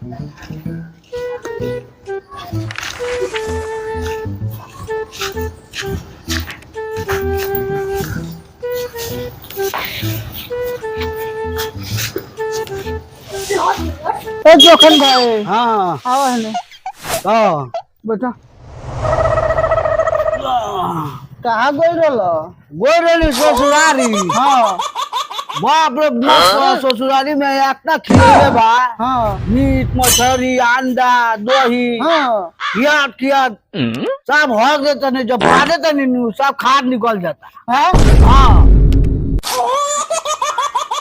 ए जोखन भाई, हाँ आओ है ने हाँ बेटा। कहाँ गई रहो? गोरेली ससुरारी। हाँ बाप रे मस्त ससुरारी में इतना खिले बा। हाँ मीट मछली अंडा दही हाँ। खियात खियात सब हो देता नहीं, जब पा देता नहीं सब खाद निकल जाता। हैं? हाँ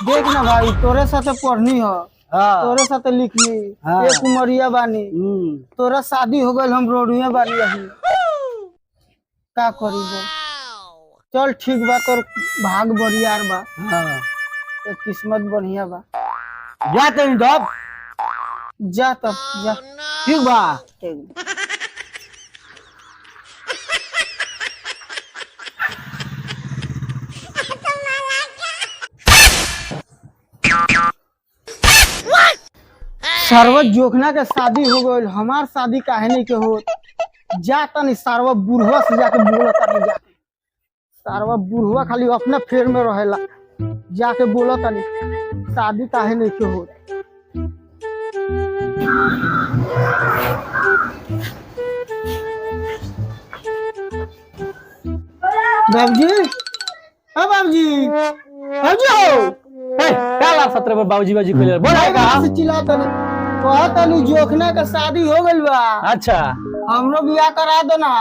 देख ना भाई, तोरे साथे पढ़नी हो, हाँ तोरे साथे लिखनी, हाँ। एक उमरिया बानी, तोरा शादी हो गई, हम रोडुए बानी अभी। का करी बो? चल ठीक बा, तोर भाग बरियार बा, हाँ तो किस्मत बढ़िया बा। जाते नहीं तब जा तब जा। ठीक बा। ठीक बा। सर्व जोखना के शादी हो गई, हमार शादी काहे नहीं के हो? जाता नहीं सारवा बुढ़वा से जाके बोलता नहीं, जाके सारवा बुढ़वा खाली अपने फेर में रहेला, जाके बोलता नहीं शादी काहे नहीं के हो। बाबूजी, हाँ बाबूजी, बाबूजी हो क्या लाभ सत्र पर बाबूजी बाजी खोले बोला भाई का? से चिल्लाता नहीं, कहता नहीं जोखना का शादी हो गई बा, अच्छा हमरो बियाह करा दो ना।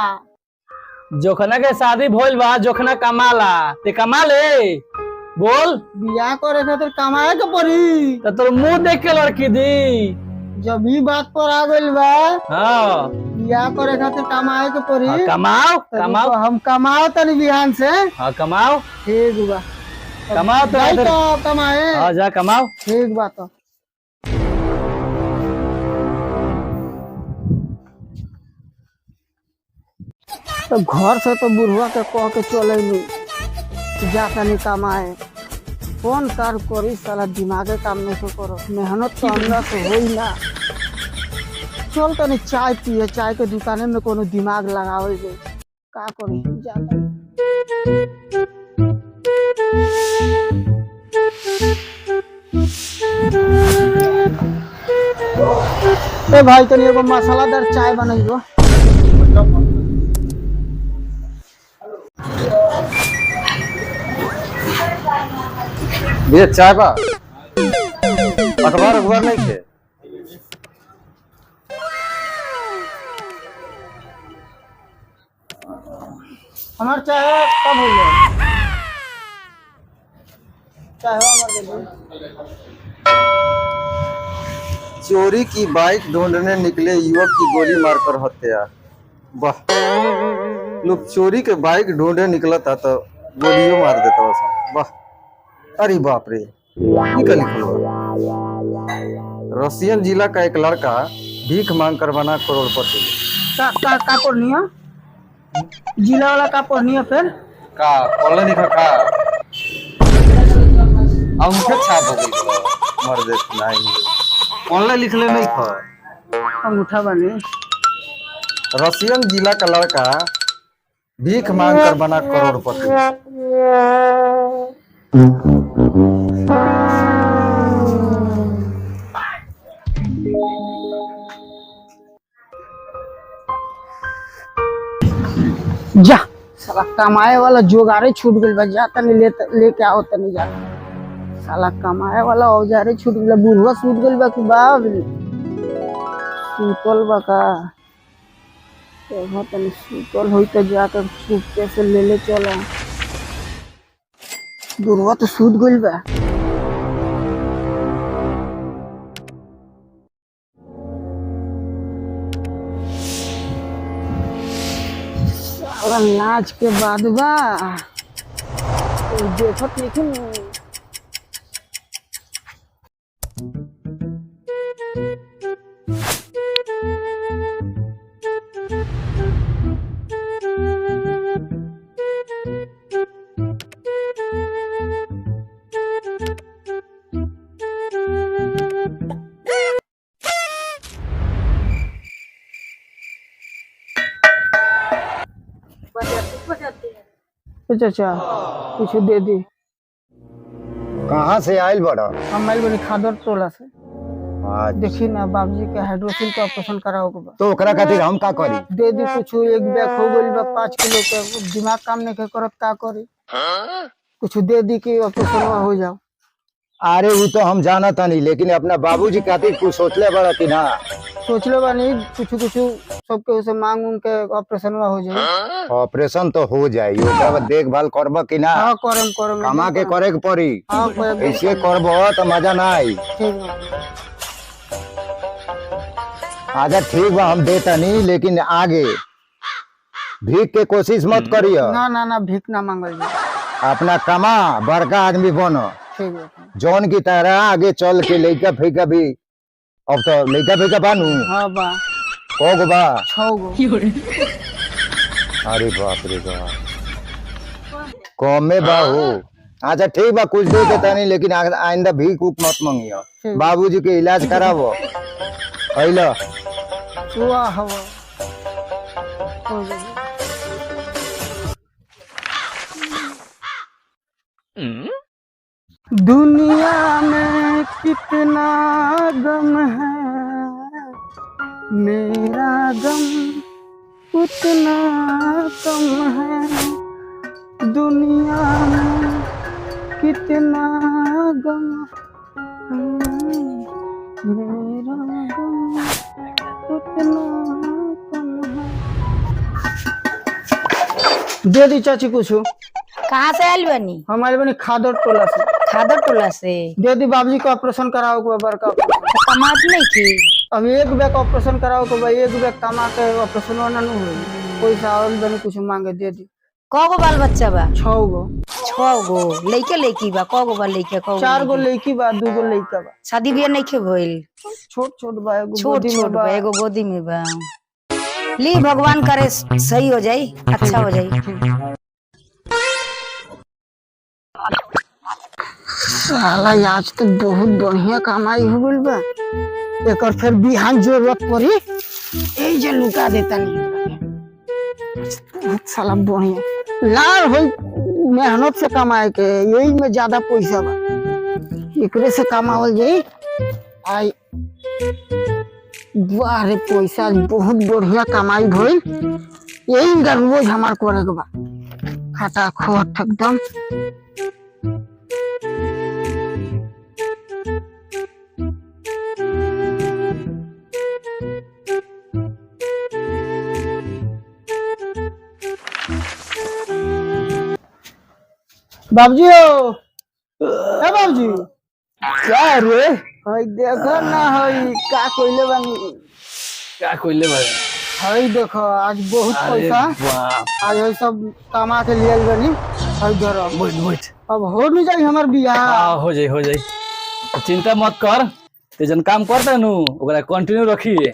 जोखना के शादी भइल बा, जोखना कमाला ते कमा ले बोल। बियाह करे खातिर कमाए के पड़ी। तो तोर मुंह देख के लड़की दी। जब ई बात पर आ गइल बा, हाँ बियाह करे खातिर कमाए के पड़ी। हाँ, कमाओ कमाओ। तो हम कमाओ तनी बिहान से। हाँ कमाओ ठीक बा, कमाओ तो जाई इधर। तो कमाए। हाँ जा कमाओ। ठीक बा तो घर से तो बुढ़वा के कह के चले नहीं, जाता नहीं कमाए। कौन कार करी साला, दिमागे काम नहीं तो करो, मेहनत तो अंदर से हो ही ना। चल तनी चाय पिए, चाय के दुकाने में कोनो दिमाग लगावे जे का करी जाता। ए भाई तनी एगो मसालादार चाय बनाइबो। ये चाय बा अखबार अखबार नहीं थे। हमार चाय कब हो गया? चाय हो हमार चोरी की बाइक ढूंढने निकले युवक की गोली मारकर हत्या। वाह, लोग चोरी के बाइक ढूंढने निकला था तो गोलियों मार देता वैसा। वाह, अरे बाप रे, ये क्या लिखल बा? रसियन जिला का एक लड़का भीख मांग कर बना करोड़पति। का पढ़निया? जिला वाला का पढ़निया फिर? का पढ़ले लिखा का अंगूठे छाप हो गई बा। मर देख नहीं पढ़ले लिखले नहीं था। अंगूठा बने। रसियन जिला का लड़का भीख मांग कर बना करोड़पति। जा साला कमाए वाला जोगारे छूट गइल बा, जाता नहीं लेके आओ तनी जा। साला कमाए वाला औजारे छूट गइल, बुढ़वा छूट गइल बा कि बाप रे सुतल बा का? तनी सुतल होई तो जाकर चुपके से ले चला। बुढ़वा तो सूत गइल बा। साला नाच के बाद बा देखत लेकिन तो चाचा कुछ दे दी। कहाँ से आयल बड़ा? हम आइल बनी खादर टोला से। आज देखी ना बाबूजी के हाइड्रोसिल का ऑपरेशन कराओ के बा। तो ओकरा खातिर हम का करी? दे दी कुछ, एक बैग हो गइल बा 5 किलो के, दिमाग काम नहीं करत का करी। कुछ दे दी कि ऑपरेशन हो जाओ। अरे वो तो हम जानत नहीं, लेकिन अपना बाबूजी खातिर कुछ सोचले बड़ा कि ना? सोचले बानी कुछ सबके उसे मांग उंग के ऑपरेशन हो जाए। ऑपरेशन तो हो जाई, ओकरा बाद देखभाल करब कि ना? हाँ करम कमा के करे के पड़ी। हाँ करम। ऐसे करब तो मजा ना आई। ठीक बा। अच्छा ठीक बा, हम देता नहीं, लेकिन आगे भीख के कोशिश मत करियो। ना भीख ना मांगल जाए। अपना कमा, बड़का आदमी बनो। ठीक है। जौन की तरह आगे चल के लइका फैका भी, अब तो लइका फैका बानू। हाँ बा। कगो बा? 6 गो। अरे बाप रे बाप, कमे बा हो। अच्छा ठीक बा, कुछ दे देता नहीं, लेकिन आइंदा भीख उक मत मंगियो। बाबूजी के इलाज करावो। अइलो वाह हवा। दुनिया में कितना गम है, मेरा गम उतना कम है। दुनिया में कितना गम है, मेरा गम उतना कम है। दे दी चाची कुछ। कहाँ से आयल बनी? हम आइल बनी खादर टोला से। खादर टोला से? दे दी बाबूजी का ऑपरेशन कराओ के बड़का ऑपरेशन। कमात नहीं थी? अब एक बैग ऑपरेशन कराओ के भाई, एक बैग कमा के ऑपरेशन ना हो। पैसा और बनी कुछ मांगे दे दी। कगो बाल बच्चा बा? 6 गो। 6 गो लइके लइकी बा? कगो बा लइके? 4 गो लड़की बा, 2 गो लड़का बा। शादी बियाह नहीं खे भइल? छोट बा, एगो छोट गोदी में छोट बा, एगो गोदी में बा। ली भगवान करे सही हो जाई, अच्छा हो जाई। साला आज तो बहुत बढ़िया कमाई हो गइल बा। एकर फिर बिहान जरूरत पड़ी ए जे लुका देता नहीं। बहुत साला बढ़िया लाल हो, मेहनत से कमाए के, यही में ज्यादा पैसा बा। एकरे से कमावल जाई। आई वाह रे, पैसा बहुत बढ़िया कमाई भइल। यही रोज हमार करे के बा, खाता खोट एकदम। बाबूजी हो, ए बाबूजी क्या रे? हई देखो ना, हई का कोइले बानी। क्या कोइले भाई? हई देखो आज बहुत अरे पैसा, बाप। आज हई सब कमा के लिए बनी। हई धरो, बैठ। अब हो नहीं जाई हमार बियाह। हाँ हो जाई। चिंता मत कर, ते जन काम करता नु ओकरा कंटिन्यू रखिए।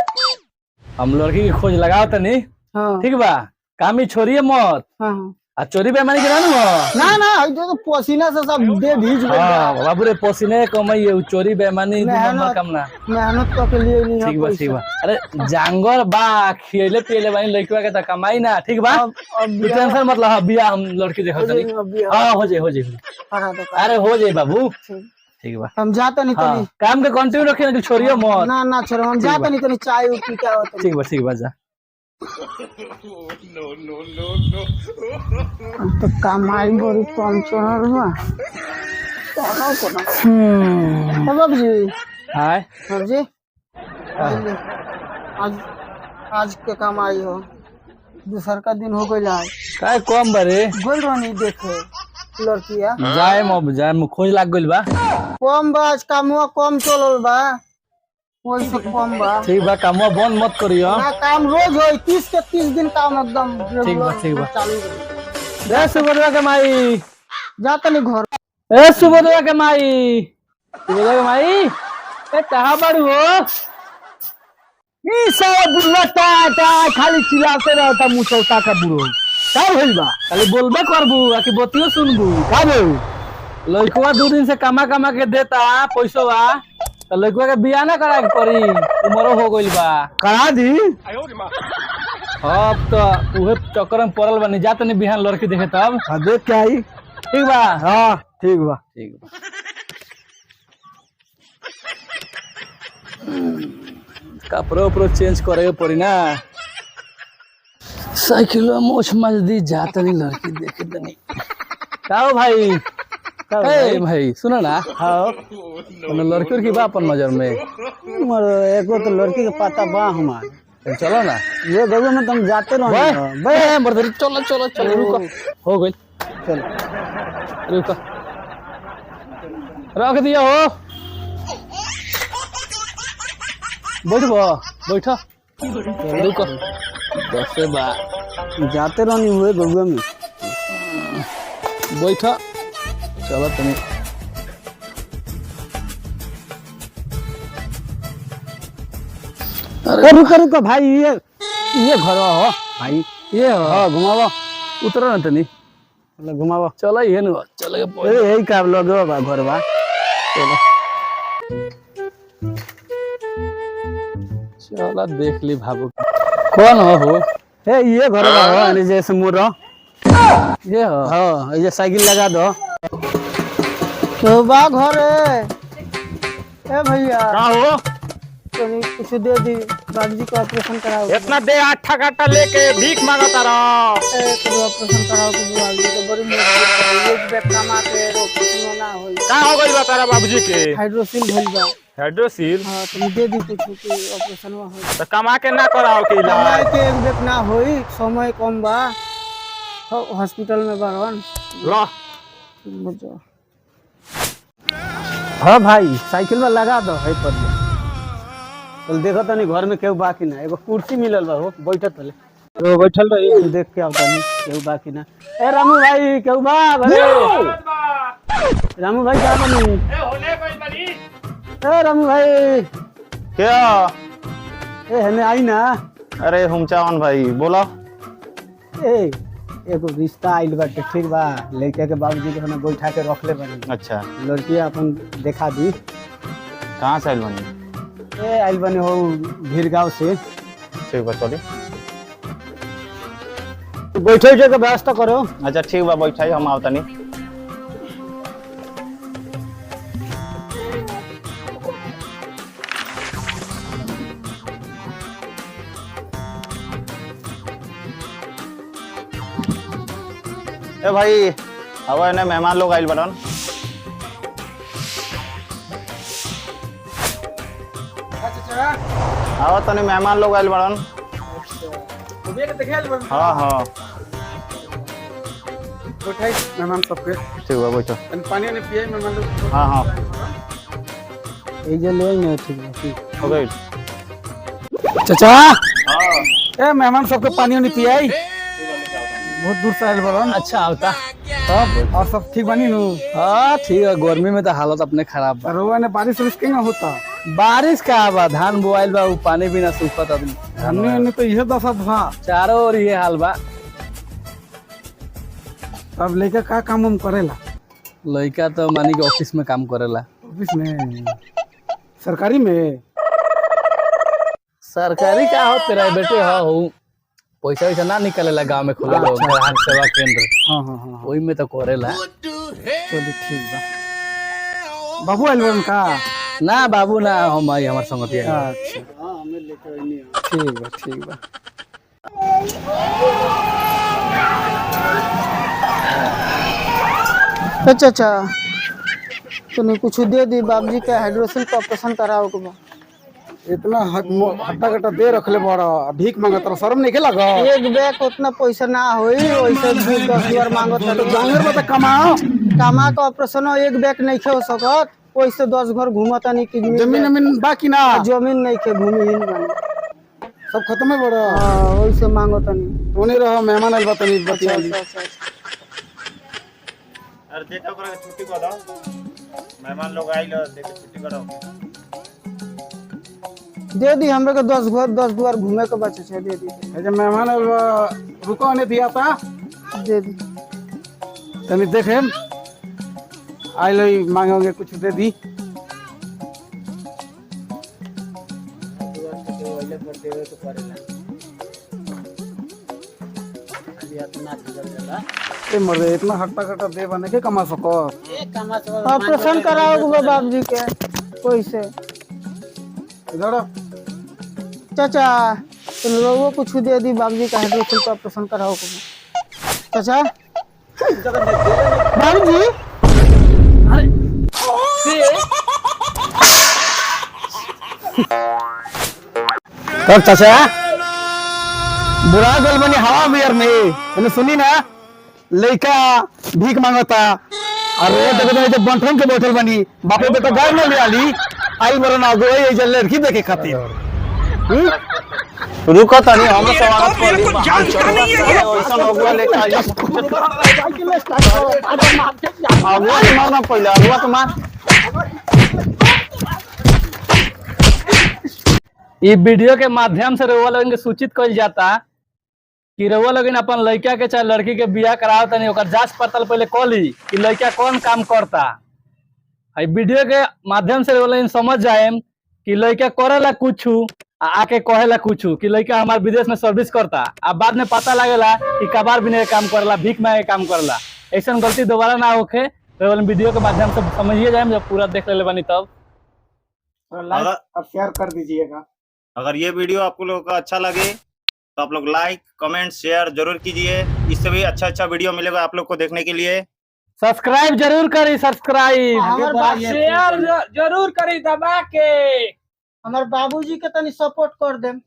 हम लड़की की खोज लगाओ तनी, हाँ ठीक बा? काम ही छोड़िए मत। हाँ। आ चोरी बेमानी के ना ना हई देखो पसीना से सब दे भीज गइल बा। हाँ बाबू रे, पसीने कमाई है, चोरी बेमानी दू नंबर काम ना। मेहनत करके लिए नहीं है ठीक बा पैसा। ठीक बा। अरे जांगर बा, खियले पियले बानी लड़का के त कमाई ना, ठीक बा? अब तू टेंशन मत ला, बियाह हम लड़की देखत तनी। हाँ हो जाई। करा दो। अरे हो जाई बाबू, ठीक। ठीक बा। हम जाता नहीं हाँ, तनी। काम के कंटिन्यू रखिए ना, छोड़िए मत। ना छोड़ो, हम जाता नहीं तनी, चाय पी के आवत। ठीक बा जा। तो कमाई बड़ी कम चल हुआ। बाबूजी हाय बाबूजी आज के कमाई हो, दूसर का दिन हो गइल। काय कम बारे? गोल रानी देखे लड़किया जाए खोज लाग गइल बा। कम बा, आज कामुआ कम चलल बा, वही से कम बा। ठीक बा, कामवा बंद मत करियो। ना काम रोज होई, 30 के 30 दिन काम एकदम ठीक बा चालू रही। ए सुबोधवा के माई, जाता नहीं घर। ए सुबोधवा के माई, ए कहाँ बाड़ू हो? ई सब बुढ़वा खाली चिल्लाते रहता, मुसौता का बुढ़ो। का भइल बा? खाली बोलबे करबू आ कि बतियो सुनबू? का भइल? लड़कवा 2 दिन से कमा के देता पैसवा, तो लड़कवा के बियाह ना करा के पड़ी, उमरो हो गइल बा। करा दी? अब तो उहे चक्कर में पड़ल बनी जा तनी बिहान लड़की देखे तब देख के आई। ठीक बा। हाँ ठीक बा। ठीक बा। कपड़ो उपड़ो चेंज करे के पड़ी ना। साइकिल मोछ मजदी जा तनी लड़की देखे तनी। का हो भाई? ए भाई सुनो ना। हाँ कोनो लड़की की बा अपन नजर में? एगो तो लड़की के पता बा हमार। चलो ना ये गगो में तुम जाते रहो। बे मर्दरी चलो चलो चलो रुको हो गई चल रुको रख दिया हो बैठो बैठो रुको दसे बा जाते रहनी हुए गगो में। बैठो चलो तुम अरे रुको रुको भाई ये घर हो भाई। ये हो हाँ घुमावा उतरो ना तनी घुमावा। चलो ये न चलो अरे यही काम लगे बा घर बा। चलो देख ली भाबू कौन हो हे ये घर बा हो यानी जैसे मोर ये हो हाँ ये साइकिल लगा दो। तो बा घर है ए भैया का हो तनी कुछ दे दी बाबूजी का ऑपरेशन कराओ। इतना दे आठा काटा लेके भीख मांगता रहो तो ऑपरेशन कराओ के बाबूजी तो बड़ी मजबूत एक बेट कमा के ऑपरेशन ना होई। का हो गइल बा तारा बाबूजी के? हाइड्रोसिल भइल बा। हाइड्रोसिल? हां तुम दे दी कुछ के ऑपरेशन में होई। तो कमा के ना कराओ के कमाए इलाज? के एक बेट ना होई समय कम बा हॉस्पिटल में बारन लो बुझो। हाँ भाई साइकिल में लगा दो है पर चल देखो तनी घर में केहू बाकी ना एगो कुर्सी मिलल बा हो बैठत तले तो बैठल रही देख के आवता नहीं केहू बाकी ना। ए रामू भाई केहू बा घरे? रामू भाई का बनी? ए होने कोई बनी? ए रामू भाई क्या? ए हमें आई ना। अरे हम चावन भाई बोलो। ए एगो रिश्ता आइल बाटे ठीक बा लड़के के बाबूजी के हमें बैठा के रख ले बनी। अच्छा लड़की अपन देखा दी। कहाँ से आइल बनी? ए आइल बने हो भीरगांव से। ठीक बा चली। बैठे उठे के व्यवस्था करो। अच्छा ठीक बा बैठाई हम आवतनी। ए भाई अब ने मेहमान लोग आइल बड़न। आओ तनी मेहमान लोग आइल बड़न। हाँ हाँ मेहमान सबके ठीक बा बैठो। पानी ने पिए मेहमान लोग। हाँ हाँ ए जे ले ने ठीक है ठीक हो गई। चाचा हाँ ए मेहमान सबके पानी ने पियाई बहुत दूर से आइल बड़न। अच्छा होता तब और सब ठीक बनी नु? हाँ ठीक है गर्मी में तो हालत अपने खराब बा। रोवा ने बारिश उरिश केना होता? बारिश का बा धान बोआइल बा उ पानी बिना सूखत आदमी हमने ने तो यह दशा था। चारों ओर ये हाल बा। अब लेके का काम हम करेला? लड़का तो मानी के ऑफिस में काम करेला। ऑफिस में सरकारी में? सरकारी का हो प्राइवेटे हो पैसा वैसा ना निकलेला गांव में खुला ग्राहक सेवा केंद्र। हाँ हाँ हाँ वही में तो करेला। चलिए ठीक बा। बाबू आइल बड़न का? ना बाबू ना हम आई हमार संगति आई। अच्छा हाँ हमें लेकर आइनी ठीक बा ठीक बा। अच्छा अच्छा तूने कुछ दे दी बाबूजी के हाइड्रोसिल का ऑपरेशन कराओ के बा। इतना हट्टा कट्टा दे रखले बड़ा भीख मांगत रह शर्म नहीं लगा? एक बैग उतना पैसा ना होई वैसे 10,000 मांगत तो जांगर में तो कमाओ कमा के ऑपरेशन एक बैग नहीं खे हो सकत वैसे 10 घर घूमता नहीं कि जमीन बाकी ना जमीन नहीं के घूमी ही नहीं सब खत्म है बड़ा। हां वैसे मांगत नहीं तोने रहो मेहमान आइल बतनी बतिया ली। अरे देखो करे छुट्टी कर दो मेहमान लोग आइल देख छुट्टी करो। दे दी हमरे के 10 घर 10 द्वार घूमे के बचे छे दे दी। अच्छा मेहमान रुको ने दिया था दे दी तनी देखे आइल मांगोगे कुछ दे दी। ए मर्दे इतना हट्टा कट्टा दे बने के कमा सको। ऑपरेशन कराओगे बाबूजी के कोई से। इधर आ। चाचा तुम लोगों को कुछ दे दी बाबूजी का हाइड्रोसिल का ऑपरेशन कराओगे। चाचा बाबूजी तब चाचा बुरा गल बनी हवा बियर में मैंने सुनी ना लड़का भीख मांगता अरे देखो तो बंठन के बैठल बनी बापे बेटा गाय में ले आली आई मरो ना गो ये लड़की देखे खातिर रुको तनी हम स्वागत कर ली ऐसा लोगवा लेके आई आगुआ के मारना पहले आगुआ के मार ई वीडियो के माध्यम से रउआ लोगन के सूचित कइल जाता कि रउआ लोगन अपन लड़का के चाहे लड़की के बियाह कराओ तनी ओकर जांच पड़ताल पहले कर ली कि लड़का कौन काम करता। ई वीडियो के माध्यम से रउआ लोगन समझ जाए कि लड़का करेला कुछ आके कहेला कुछ कि लड़का हमार विदेश में सर्विस करता आ बाद में पता लगेला कि कबार बिने के काम करेला भीख मांगे के काम करेला। ऐसा गलती दोबारा ना होखे रउआ लोगन वीडियो के माध्यम से समझिए जाए जब पूरा देख ले बानी तब लाइक और शेयर कर दीजिएगा। अगर ये वीडियो आपको लोगों का अच्छा लगे तो आप लोग लाइक कमेंट शेयर जरूर कीजिए। इससे भी अच्छा वीडियो मिलेगा आप लोग को देखने के लिए। सब्सक्राइब जरूर करी सब्सक्राइब शेयर जरूर करी दबा के हमारे बाबूजी के तनी सपोर्ट कर देम।